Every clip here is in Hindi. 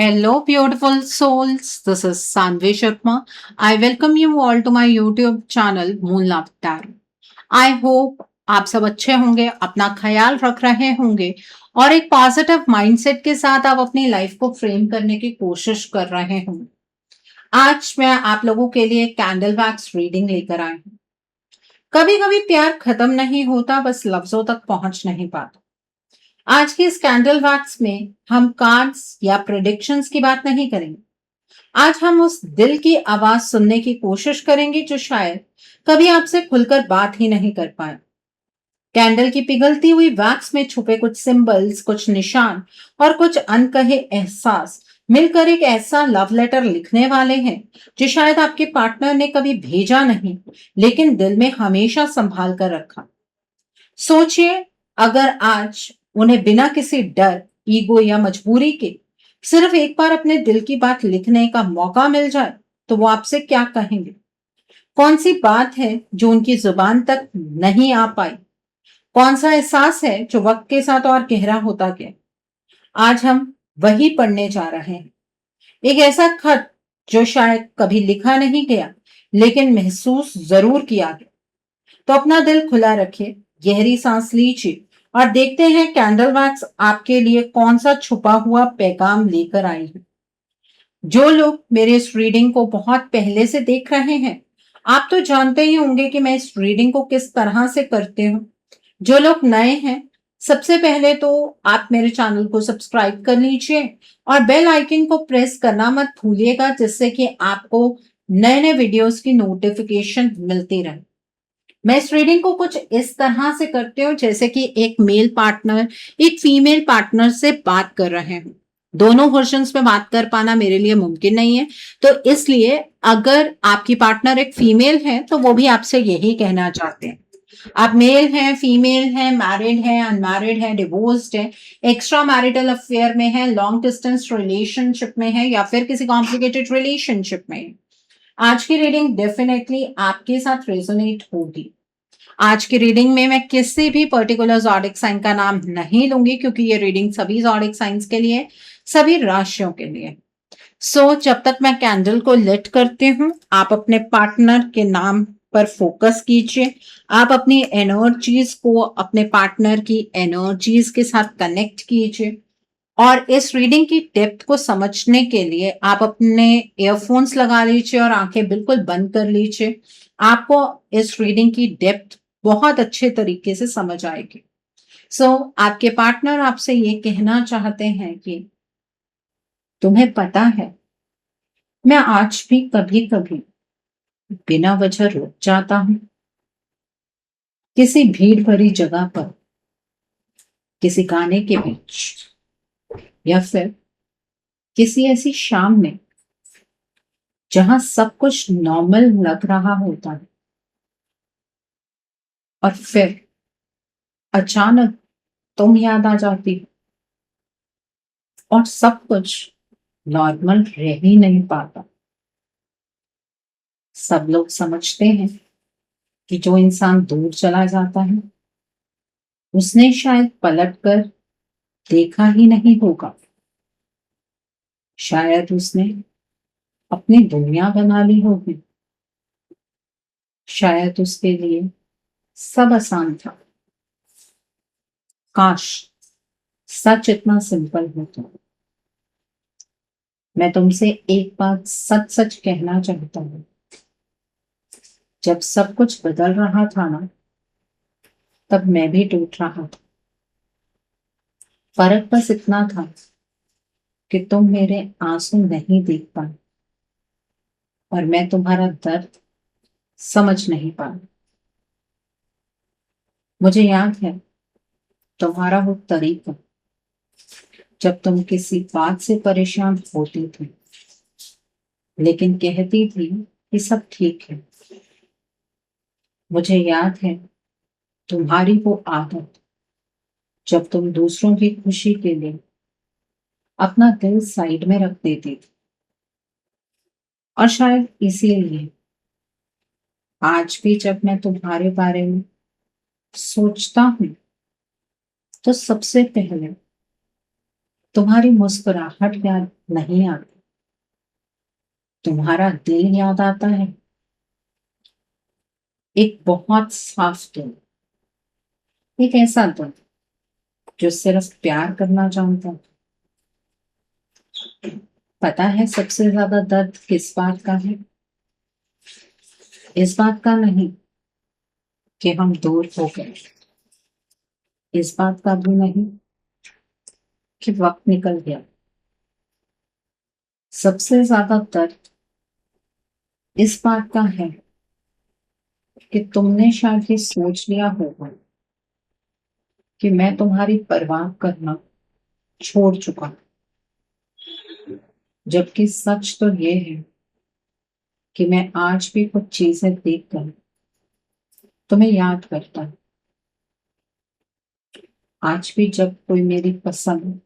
Hello, beautiful souls. This is Sanvi Sharma. I welcome you all to my YouTube channel Moon Love Tarot. I hope आप सब अच्छे होंगे, अपना ख्याल रख रहे होंगे और एक पॉजिटिव माइंडसेट के साथ आप अपनी लाइफ को फ्रेम करने की कोशिश कर रहे होंगे। आज मैं आप लोगों के लिए कैंडल वैक्स रीडिंग लेकर आई हूँ। कभी कभी प्यार खत्म नहीं होता, बस लफ्जों तक पहुंच नहीं पाता। आज की इस कैंडल वैक्स में हम कार्ड्स या प्रेडिक्शंस की बात नहीं करेंगे। आज हम उस दिल की आवाज सुनने की कोशिश करेंगे जो शायद कभी आपसे खुलकर बात ही नहीं कर पाया। कैंडल की पिघलती हुई वैक्स में छुपे कुछ सिंबल्स, कुछ निशान और कुछ अनकहे एहसास मिलकर एक ऐसा लव लेटर लिखने वाले हैं जो शायद आपके पार्टनर ने कभी भेजा नहीं, लेकिन दिल में हमेशा संभाल कर रखा। सोचिए, अगर आज उन्हें बिना किसी डर, ईगो या मजबूरी के सिर्फ एक बार अपने दिल की बात लिखने का मौका मिल जाए, तो वो आपसे क्या कहेंगे? कौन सी बात है जो उनकी जुबान तक नहीं आ पाई? कौन सा एहसास है जो वक्त के साथ और गहरा होता गया? आज हम वही पढ़ने जा रहे हैं। एक ऐसा खत जो शायद कभी लिखा नहीं गया, लेकिन महसूस जरूर किया गया। तो अपना दिल खुला रखिए, गहरी सांस लीजिए और देखते हैं कैंडल वैक्स आपके लिए कौन सा छुपा हुआ पैगाम लेकर आई है। जो लोग मेरे इस रीडिंग को बहुत पहले से देख रहे हैं, आप तो जानते ही होंगे कि मैं इस रीडिंग को किस तरह से करती हूँ। जो लोग नए हैं, सबसे पहले तो आप मेरे चैनल को सब्सक्राइब कर लीजिए और बेल आइकन को प्रेस करना मत भूलिएगा, जिससे कि आपको नए नए वीडियोस की नोटिफिकेशन मिलती रहे। मैं इस रीडिंग को कुछ इस तरह से करती हूँ जैसे कि एक मेल पार्टनर एक फीमेल पार्टनर से बात कर रहे हैं। दोनों वर्जन्स में बात कर पाना मेरे लिए मुमकिन नहीं है, तो इसलिए अगर आपकी पार्टनर एक फीमेल है तो वो भी आपसे यही कहना चाहते हैं। आप मेल हैं, फीमेल हैं, मैरिड हैं, अनमैरिड हैं, डिवोर्स्ड हैं, एक्स्ट्रा मैरिटल अफेयर में है, लॉन्ग डिस्टेंस रिलेशनशिप में है या फिर किसी कॉम्प्लिकेटेड रिलेशनशिप में है, आज की रीडिंग डेफिनेटली आपके साथ रेजोनेट होगी। आज की रीडिंग में मैं किसी भी पर्टिकुलर ज़ोडिक साइन का नाम नहीं लूंगी, क्योंकि ये रीडिंग सभी ज़ोडिक साइंस के लिए, सभी राशियों के लिए। जब तक मैं कैंडल को लिट करती हूँ, आप अपने पार्टनर के नाम पर फोकस कीजिए। आप अपनी एनर्जीज को अपने पार्टनर की एनर्जीज के साथ कनेक्ट कीजिए और इस रीडिंग की डेप्थ को समझने के लिए आप अपने ईयरफोन्स लगा लीजिए और आंखें बिल्कुल बंद कर लीजिए। आपको इस रीडिंग की डेप्थ बहुत अच्छे तरीके से समझ आएगी। आपके पार्टनर आपसे ये कहना चाहते हैं कि तुम्हें पता है, मैं आज भी कभी कभी बिना वजह रुक जाता हूँ, किसी भीड़ भरी जगह पर, किसी गाने के बीच या फिर किसी ऐसी शाम में जहां सब कुछ नॉर्मल लग रहा होता है, और फिर अचानक तुम याद आ जाती हो और सब कुछ नॉर्मल रह ही नहीं पाता। सब लोग समझते हैं कि जो इंसान दूर चला जाता है, उसने शायद पलट कर देखा ही नहीं होगा। शायद उसने अपनी दुनिया बना ली होगी। शायद उसके लिए सब आसान था। काश सच इतना सिंपल होता। मैं तुमसे एक बात सच सच कहना चाहता हूँ, जब सब कुछ बदल रहा था ना, तब मैं भी टूट रहा था। फर्क बस इतना था कि तुम मेरे आंसू नहीं देख पाए और मैं तुम्हारा दर्द समझ नहीं पाया। मुझे याद है तुम्हारा वो तरीका, जब तुम किसी बात से परेशान होती थी लेकिन कहती थी कि सब ठीक है। मुझे याद है तुम्हारी वो आदत, जब तुम दूसरों की खुशी के लिए अपना दिल साइड में रख देती थी। और शायद इसीलिए आज भी जब मैं तुम्हारे बारे में सोचता हूँ, तो सबसे पहले तुम्हारी मुस्कुराहट याद नहीं आती, तुम्हारा दिल याद आता है। एक बहुत साफ दिल, एक ऐसा दिल जो सिर्फ प्यार करना जानता है। पता है सबसे ज्यादा दर्द किस बात का है? इस बात का नहीं कि हम दूर हो गए, इस बात का भी नहीं कि वक्त निकल गया। सबसे ज्यादा दर्द इस बात का है कि तुमने शायद ये सोच लिया होगा कि मैं तुम्हारी परवाह करना छोड़ चुका हूं, जबकि सच तो ये है कि मैं आज भी कुछ चीजें देखकर तुम्हें याद करता हूं। आज भी जब कोई मेरी पसंद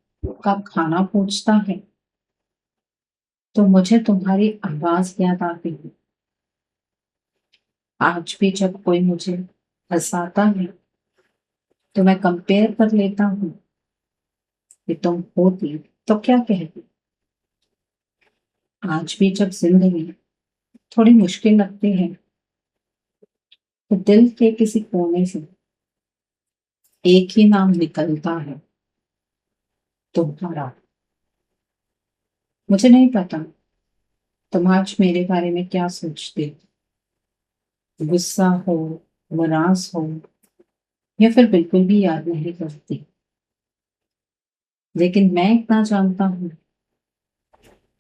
का खाना पूछता है तो मुझे तुम्हारी आवाज याद आती है। आज भी जब कोई मुझे हंसाता है तो मैं कंपेयर कर लेता हूँ कि तुम होती तो क्या कहती। आज भी जब जिंदगी थोड़ी मुश्किल लगती है तो दिल के किसी कोने से एक ही नाम निकलता है, तुम्हारा। मुझे नहीं पता तुम आज मेरे बारे में क्या सोचते हो, गुस्सा हो, नाराज हो, या फिर बिल्कुल भी याद नहीं करती। लेकिन मैं इतना जानता हूँ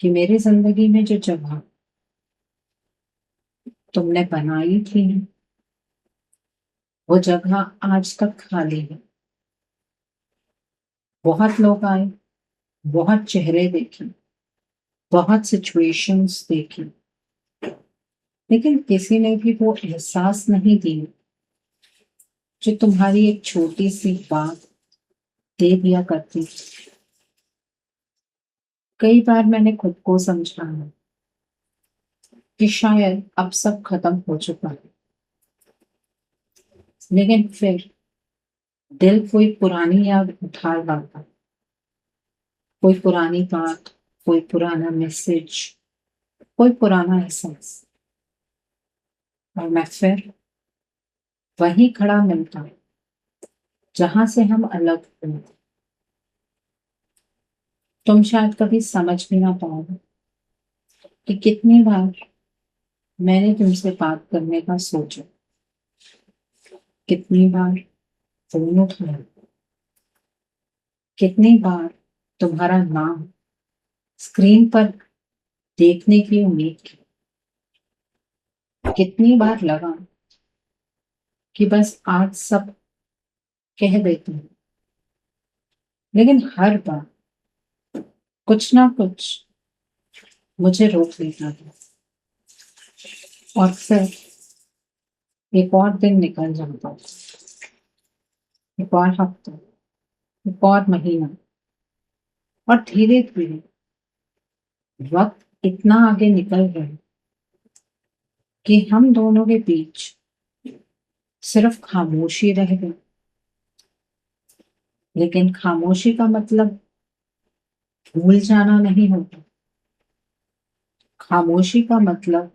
कि मेरी जिंदगी में जो जगह तुमने बनाई थी वो जगह आज तक खाली है। बहुत लोग आए, बहुत चेहरे देखे, बहुत सिचुएशंस देखी, लेकिन किसी ने भी वो एहसास नहीं दिया जो तुम्हारी एक छोटी सी बात दे दिया करती थी। कई बार मैंने खुद को समझाया कि शायद अब सब खत्म हो चुका है, लेकिन फिर दिल कोई पुरानी याद उठा लाता, कोई पुरानी बात, कोई पुराना मैसेज, कोई पुराना एहसास, और मैं फिर वहीं खड़ा मिलता जहां से हम अलग हुए। तुम शायद कभी समझ भी ना पाओगे कि कितनी बार मैंने तुमसे बात करने का सोचा, कितनी बार फोन उठाया, कितनी बार तुम्हारा नाम स्क्रीन पर देखने की उम्मीद की, कितनी बार लगा कि बस आज सब कह देती हूँ, लेकिन हर बार कुछ ना कुछ मुझे रोक लेता था। और फिर एक और दिन निकल जाता था, एक और हफ्ता, एक और महीना, और धीरे धीरे वक्त इतना आगे निकल गया कि हम दोनों के बीच सिर्फ खामोशी रह गई। लेकिन खामोशी का मतलब भूल जाना नहीं होता। खामोशी का मतलब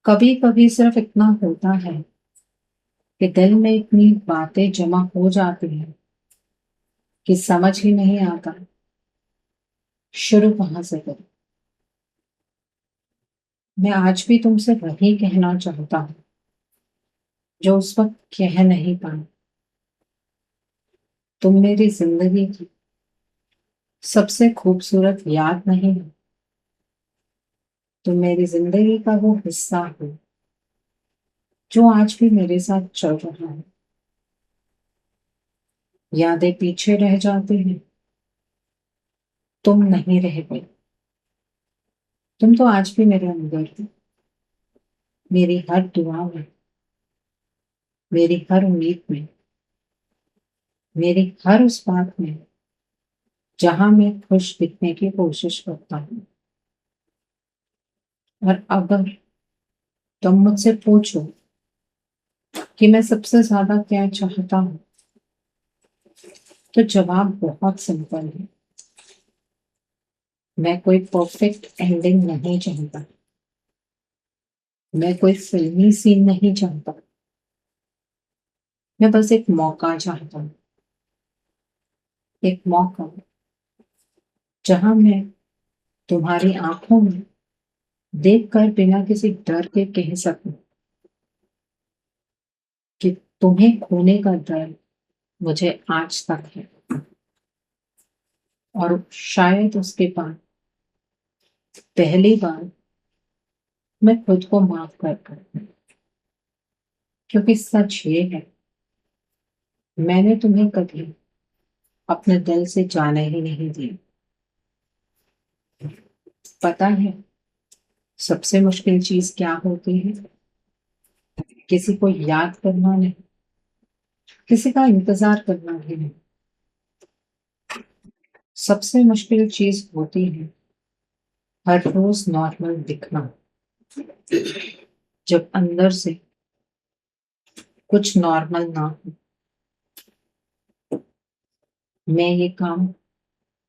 कभी कभी सिर्फ इतना होता है कि दिल में इतनी बातें जमा हो जाती हैं कि समझ ही नहीं आता शुरू कहाँ से करें। मैं आज भी तुमसे वही कहना चाहता हूँ जो उस वक्त कह नहीं पाई। तुम मेरी जिंदगी की सबसे खूबसूरत याद नहीं हो, तुम मेरी जिंदगी का वो हिस्सा हो जो आज भी मेरे साथ चल रहा है। यादें पीछे रह जाती हैं, तुम नहीं रह गई। तुम तो आज भी मेरे अंदर हो, मेरी हर दुआ में, मेरी हर उम्मीद में, मेरी हर उस बात में जहां मैं खुश दिखने की कोशिश करता हूँ। और अगर तुम मुझसे पूछो कि मैं सबसे ज्यादा क्या चाहता हूँ, तो जवाब बहुत सिंपल है। मैं कोई परफेक्ट एंडिंग नहीं चाहता। मैं कोई फिल्मी सीन नहीं चाहता। मैं बस एक मौका चाहता हूँ। एक मौका जहाँ मैं तुम्हारी आंखों में देखकर बिना किसी डर के कह सकूं कि तुम्हें खोने का डर मुझे आज तक है, और शायद उसके बाद पहली बार मैं खुद को माफ कर कर। क्योंकि सच ये है, मैंने तुम्हें कभी अपने दिल से जाने ही नहीं दिया। पता है सबसे मुश्किल चीज क्या होती है? किसी को याद करना नहीं, किसी का इंतजार करना भी नहीं। सबसे मुश्किल चीज होती है हर रोज नॉर्मल दिखना, जब अंदर से कुछ नॉर्मल ना हो। मैं ये काम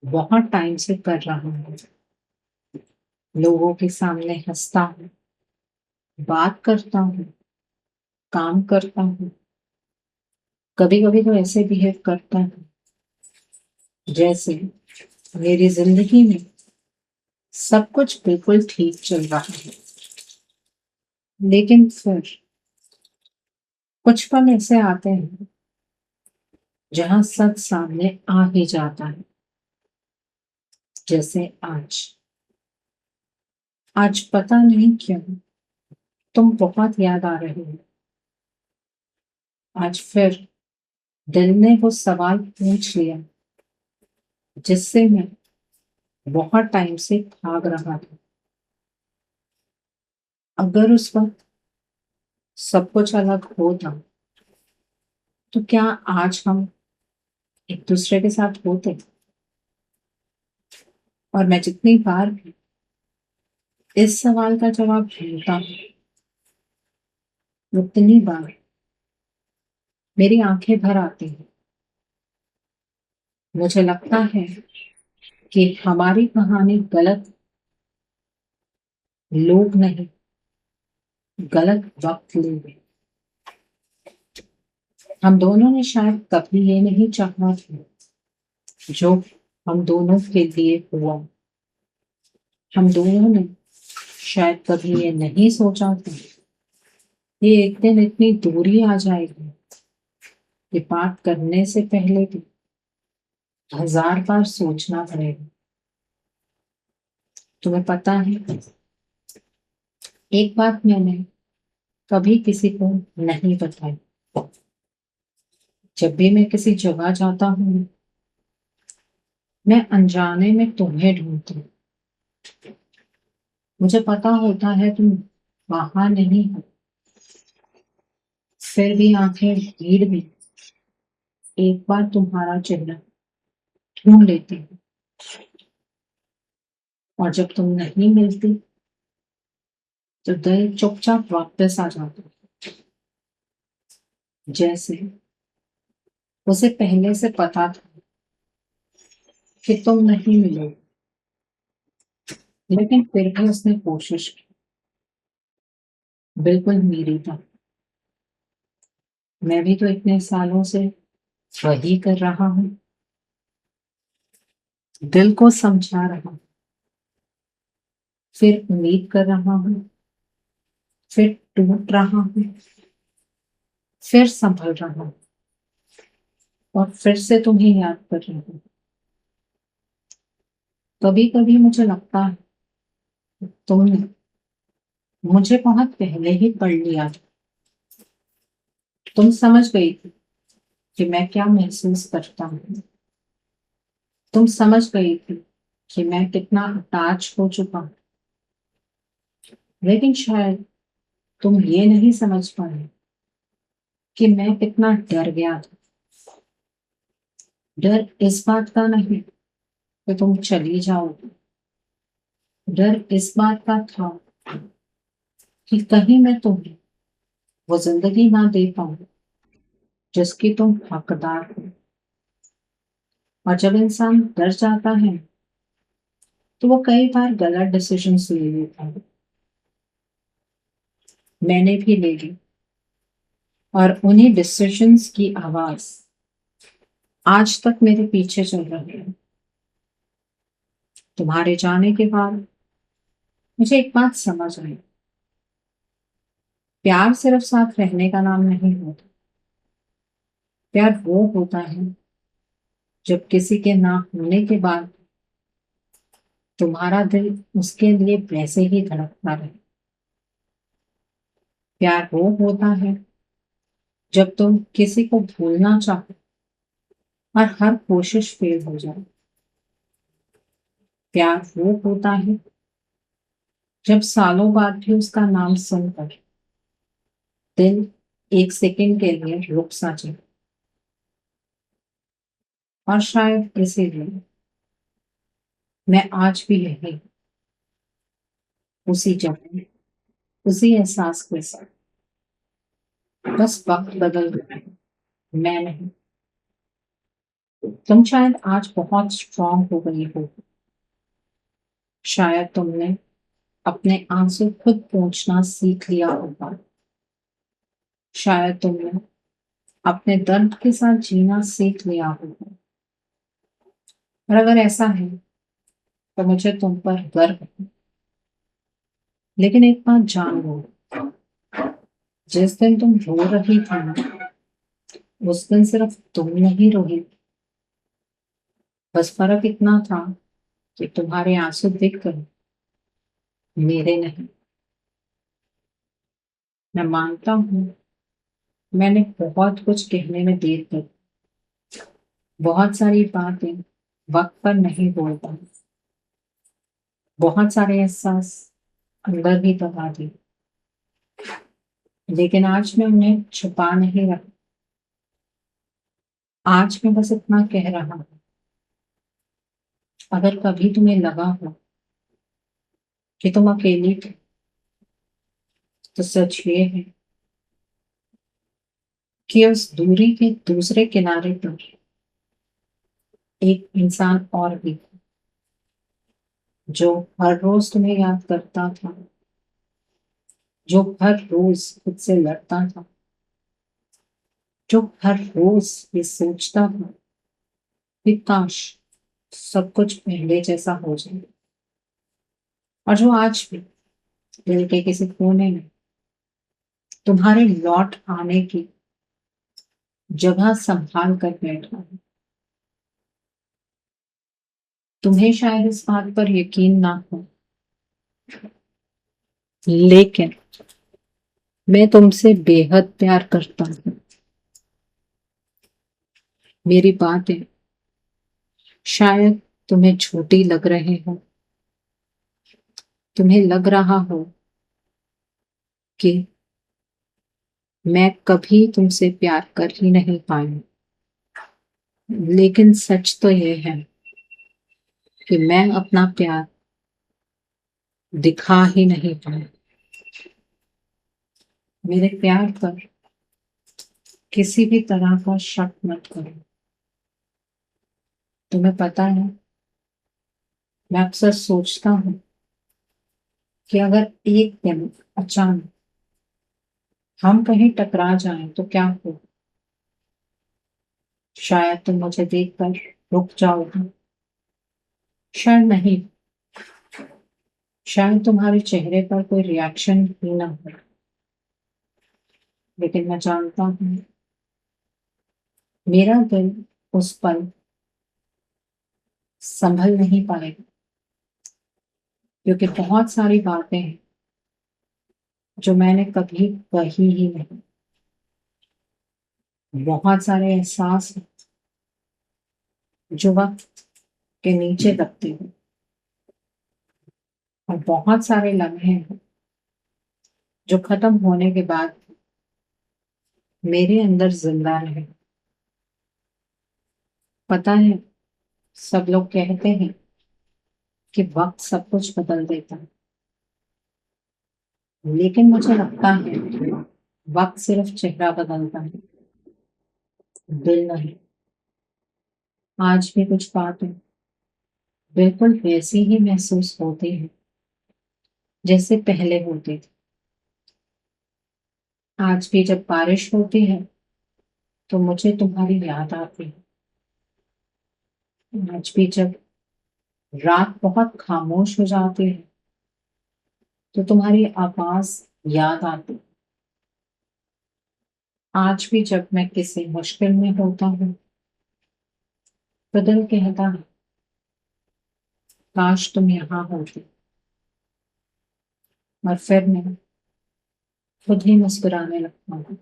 बहुत टाइम से कर रहा हूँ। लोगों के सामने हंसता हूँ, बात करता हूँ, काम करता हूँ। कभी कभी तो ऐसे बिहेव करता हूँ जैसे मेरी जिंदगी में सब कुछ बिल्कुल ठीक चल रहा है। लेकिन फिर कुछ पल ऐसे आते हैं जहां सच सामने आ ही जाता है। जैसे आज। आज पता नहीं क्यों तुम बहुत याद आ रहे हो। आज फिर दिल ने वो सवाल पूछ लिया जिससे मैं बहुत टाइम से भाग रहा था। अगर उस वक्त सब कुछ अलग होता तो क्या आज हम एक दूसरे के साथ होते? और मैं जितनी बार भी इस सवाल का जवाब ढूंढता हूँ, उतनी बार मेरी आंखें भर आती हैं। मुझे लगता है कि हमारी कहानी गलत लोग नहीं, गलत वक्त ले गए। हम दोनों ने शायद कभी ये नहीं चाहा था जो हम दोनों के लिए हुआ। हम दोनों ने शायद कभी ये नहीं सोचा था ये एक दिन इतनी दूरी आ जाएगी। ये बात करने से पहले भी हजार बार सोचना पड़ेगा। तुम्हें पता है, एक बात मैंने कभी किसी को नहीं बताई। जब भी मैं किसी जगह जाता हूँ, मैं अनजाने में तुम्हें ढूंढती हूँ। मुझे पता होता है तुम वहां नहीं हो, फिर भी आंखें भीड़ में एक बार तुम्हारा चेहरा ढूंढ लेती हूँ। और जब तुम नहीं मिलती तो दिल चुपचाप वापस आ जाता है। जैसे उसे पहले से पता था कि तुम नहीं मिलोगे, लेकिन फिर भी उसने कोशिश की। बिल्कुल मेरी तरह। मैं भी तो इतने सालों से वही कर रहा हूँ। दिल को समझा रहा हूँ, फिर उम्मीद कर रहा हूँ, फिर टूट रहा हूँ, फिर संभल रहा हूँ, और फिर से तुम्हें याद कर रही हूँ। कभी कभी मुझे लगता है तुमने मुझे बहुत पहले ही पढ़ लिया था। तुम समझ गई थी कि मैं क्या महसूस करता हूँ। तुम समझ गई थी कि मैं कितना अटैच हो चुका हूँ। लेकिन शायद तुम ये नहीं समझ पाए कि मैं कितना डर गया था। डर इस बात का नहीं कि तुम चली जाओगी। डर इस बात का था कि कहीं मैं तुम्हें वो जिंदगी ना दे पाऊं जिसकी तुम हकदार हो। और जब इंसान डर जाता है तो वो कई बार गलत डिसीजंस ले लेता है। मैंने भी ले ली, और उन्हीं डिसीजंस की आवाज आज तक मेरे पीछे चल रही है। तुम्हारे जाने के बाद मुझे एक बात समझ आई। प्यार सिर्फ साथ रहने का नाम नहीं होता। प्यार वो होता है जब किसी के ना होने के बाद तुम्हारा दिल उसके लिए वैसे ही धड़कता रहे। प्यार वो होता है जब तुम किसी को भूलना चाहो और हर कोशिश फेल हो जाए। प्यार वो होता है जब सालों बाद भी उसका नाम सुनकर दिल एक सेकंड के लिए रुक सा जाए। और शायद इसीलिए मैं आज भी यही, उसी जगह, उसी एहसास के साथ। बस वक्त बदल गया है, मैं नहीं। तुम शायद आज बहुत स्ट्रांग हो गई हो। शायद तुमने अपने आंसू खुद पोंछना सीख लिया होगा। शायद तुमने अपने दर्द के साथ जीना सीख लिया होगा। और अगर ऐसा है तो मुझे तुम पर गर्व है। लेकिन एक बात जान लो, जिस दिन तुम रो रही थी ना, उस दिन सिर्फ तुम नहीं रोई। बस फर्क इतना था कि तुम्हारे आंसू दिख गए, मेरे नहीं। मैं मानता हूँ मैंने बहुत कुछ कहने में देर कर, बहुत सारी बातें वक्त पर नहीं बोल पाई, बहुत सारे एहसास अंदर ही दबा दिए। लेकिन आज मैं उन्हें छुपा नहीं रहा। आज मैं बस इतना कह रहा हूँ, अगर कभी तुम्हें लगा हो कि तुम अकेली थे, तो सच ये है कि उस दूरी के दूसरे किनारे पर एक इंसान और भी था, जो हर रोज तुम्हें याद करता था, जो हर रोज खुद से लड़ता था, जो हर रोज ये सोचता था कि काश सब कुछ पहले जैसा हो जाए। और जो आज भी दिल के किसी कोने में तुम्हारे लौट आने की जगह संभाल कर बैठा है। तुम्हें शायद इस बात पर यकीन ना हो, लेकिन मैं तुमसे बेहद प्यार करता हूँ। मेरी बातें शायद तुम्हें छोटी लग रहे हो। तुम्हें लग रहा हो कि मैं कभी तुमसे प्यार कर ही नहीं पाई। लेकिन सच तो ये है कि मैं अपना प्यार दिखा ही नहीं पाई। मेरे प्यार पर किसी भी तरह का शक मत करो। तुम्हें पता है, मैं अक्सर सोचता हूँ कि अगर एक दिन अचानक हम कहीं टकरा जाएं तो क्या हो। शायद तुम मुझे देखकर रुक जाओगे, शायद नहीं, शायद तुम्हारे चेहरे पर कोई रिएक्शन ही ना हो। लेकिन मैं जानता हूँ मेरा दिल उस पल संभल नहीं पाएगा, क्योंकि बहुत सारी बातें हैं जो मैंने कभी कही ही नहीं। बहुत सारे एहसास हैं जो वक्त के नीचे दबते हैं, और बहुत सारे लम्हे हैं जो खत्म होने के बाद मेरे अंदर जिंदा रहे। पता है, सब लोग कहते हैं कि वक्त सब कुछ बदल देता है, लेकिन मुझे लगता है वक्त सिर्फ चेहरा बदलता है, दिल नहीं। आज भी कुछ बातें बिल्कुल वैसी ही महसूस होती है जैसे पहले होती थी। आज भी जब बारिश होती है तो मुझे तुम्हारी याद आती है। आज भी जब रात बहुत खामोश हो जाती है तो तुम्हारी आवाज याद आती है। आज भी जब मैं किसी मुश्किल में होता हूँ तो दिल कहता है काश तुम यहाँ होती। और फिर मैं खुद ही मुस्कुराने लगता हूँ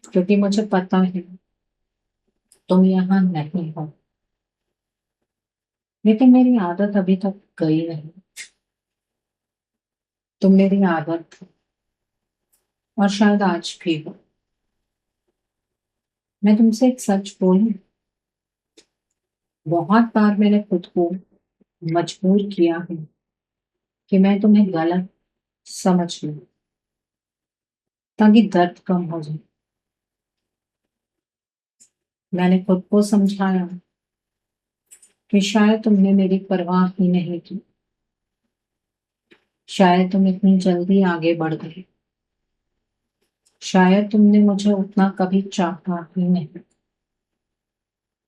क्योंकि मुझे पता है तुम यहाँ नहीं हो। लेकिन मेरी आदत अभी तक गई नहीं। तुम मेरी आदत थी और शायद आज भी हो। मैं तुमसे एक सच बोलूं, बहुत बार मैंने खुद को मजबूर किया है कि मैं तुम्हें गलत समझ लूं ताकि दर्द कम हो जाए। मैंने खुद को समझाया कि शायद तुमने मेरी परवाह ही नहीं की। शायद तुम इतनी जल्दी आगे बढ़ गए। शायद तुमने मुझे उतना कभी चाहा ही नहीं।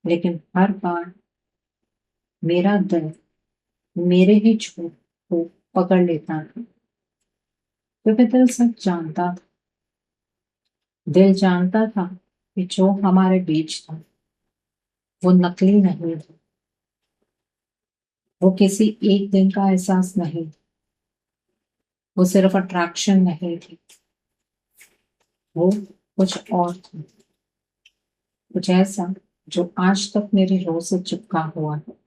लेकिन हर बार मेरा दिल मेरे ही झूठ को पकड़ लेता था क्योंकि दिल सब जानता था। दिल जानता था कि जो हमारे बीच था वो नकली नहीं था। वो किसी एक दिन का एहसास नहीं था। वो सिर्फ अट्रैक्शन नहीं थी। वो कुछ और था। कुछ ऐसा जो आज तक मेरी रूह से चिपका हुआ है।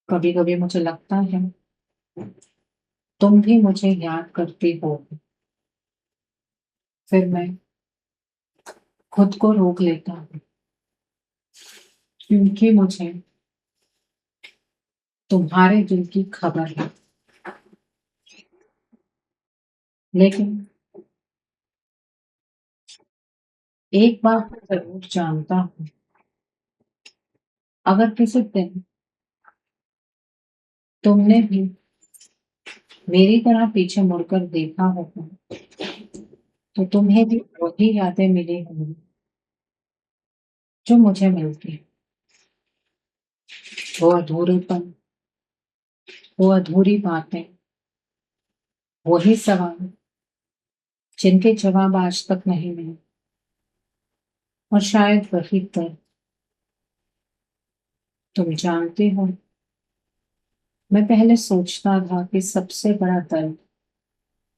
कभी कभी मुझे लगता है तुम भी मुझे याद करती हो। फिर मैं खुद को रोक लेता हूँ क्योंकि मुझे तुम्हारे दिल की खबर है। लेकिन एक बात मैं जरूर जानता हूँ, अगर किसी दिन तुमने भी मेरी तरह पीछे मुड़कर देखा होगा तो तुम्हें भी वही यादें मिली होंगी जो मुझे मिलती है। वो अधूरेपन, वो अधूरी बातें, वही सवाल जिनके जवाब आज तक नहीं मिले। और शायद वही दर्द। तुम जानते हो, मैं पहले सोचता था कि सबसे बड़ा दर्द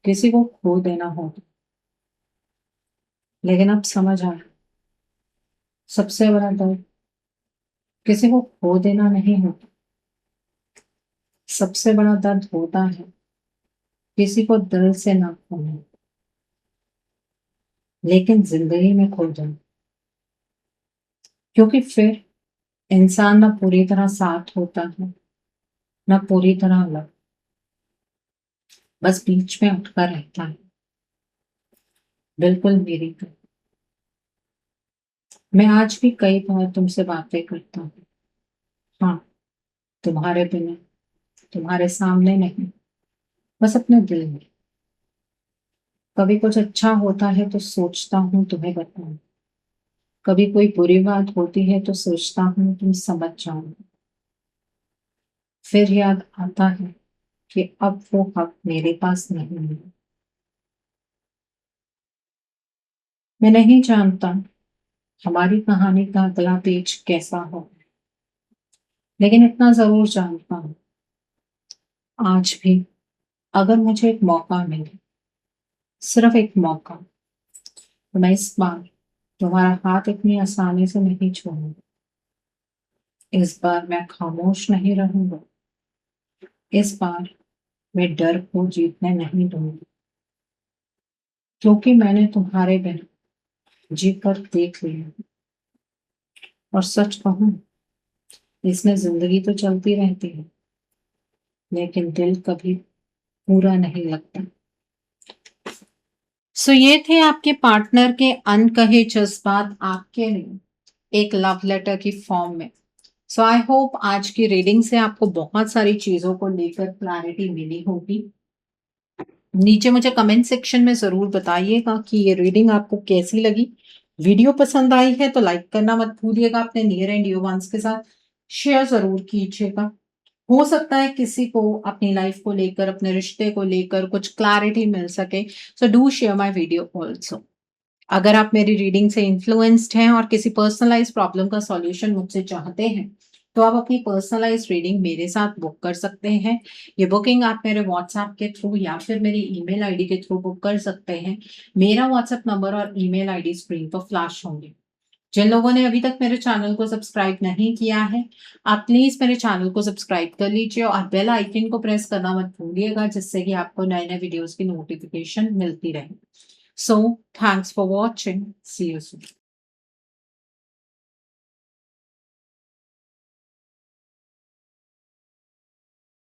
किसी को खो देना होता। लेकिन अब समझ आया, सबसे बड़ा दर्द किसी को खो देना नहीं होता। सबसे बड़ा दर्द होता है किसी को दिल से ना खोना, लेकिन जिंदगी में खो जाना। क्योंकि फिर इंसान ना पूरी तरह साथ होता है, ना पूरी तरह अलग, बस बीच में अटका रहता है। बिल्कुल मेरी तरह। मैं आज भी कई बार तुमसे बातें करता हूँ। हाँ, तुम्हारे बिना, तुम्हारे सामने नहीं, बस अपने दिल में। कभी कुछ अच्छा होता है तो सोचता हूँ तुम्हें बताऊं। कभी कोई बुरी बात होती है तो सोचता हूँ तुम समझ जाओ। फिर याद आता है कि अब वो हक मेरे पास नहीं है। मैं नहीं जानता हमारी कहानी का अगला पेज कैसा हो, लेकिन इतना जरूर जानता हूँ, आज भी अगर मुझे एक मौका मिले, सिर्फ एक मौका, तो मैं इस बार तुम्हारा हाथ इतनी आसानी से नहीं छोड़ूंगा। इस बार मैं खामोश नहीं रहूंगा। इस बार मैं डर को जीतने नहीं दूंगी क्योंकि मैंने तुम्हारे बिना जी कर देख लिया। और सच कहूं, इसमें जिंदगी तो चलती रहती है लेकिन दिल कभी पूरा नहीं लगता। सो ये थे आपके पार्टनर के अनकहे जज्बात आपके लिए एक लव लेटर की फॉर्म में। सो आई होप आज की रीडिंग से आपको बहुत सारी चीज़ों को लेकर क्लैरिटी मिली होगी। नीचे मुझे कमेंट सेक्शन में ज़रूर बताइएगा कि ये रीडिंग आपको कैसी लगी। वीडियो पसंद आई है तो लाइक करना मत भूलिएगा, अपने नियर एंड डियर वंस के साथ शेयर ज़रूर कीजिएगा। हो सकता है किसी को अपनी लाइफ को लेकर, अपने रिश्ते को लेकर कुछ क्लैरिटी मिल सके। So do share my video also. अगर आप मेरी रीडिंग से इन्फ्लुएंस्ड हैं और किसी पर्सनलाइज़ प्रॉब्लम का सॉल्यूशन मुझसे चाहते हैं, तो आप अपनी पर्सनलाइज़्ड रीडिंग मेरे साथ बुक कर सकते हैं। ये बुकिंग आप मेरे व्हाट्सएप के थ्रू या फिर मेरी ईमेल आईडी के थ्रू बुक कर सकते हैं। मेरा व्हाट्सएप नंबर और ईमेल आईडी स्क्रीन पर फ्लैश होंगे। जिन लोगों ने अभी तक मेरे चैनल को सब्सक्राइब नहीं किया है, आप प्लीज़ मेरे चैनल को सब्सक्राइब कर लीजिए और बेल आइकन को प्रेस करना मत भूलिएगा, जिससे कि आपको नए-नए वीडियोज़ की नोटिफ़िकेशन मिलती रहे। So, thanks for watching. See you soon.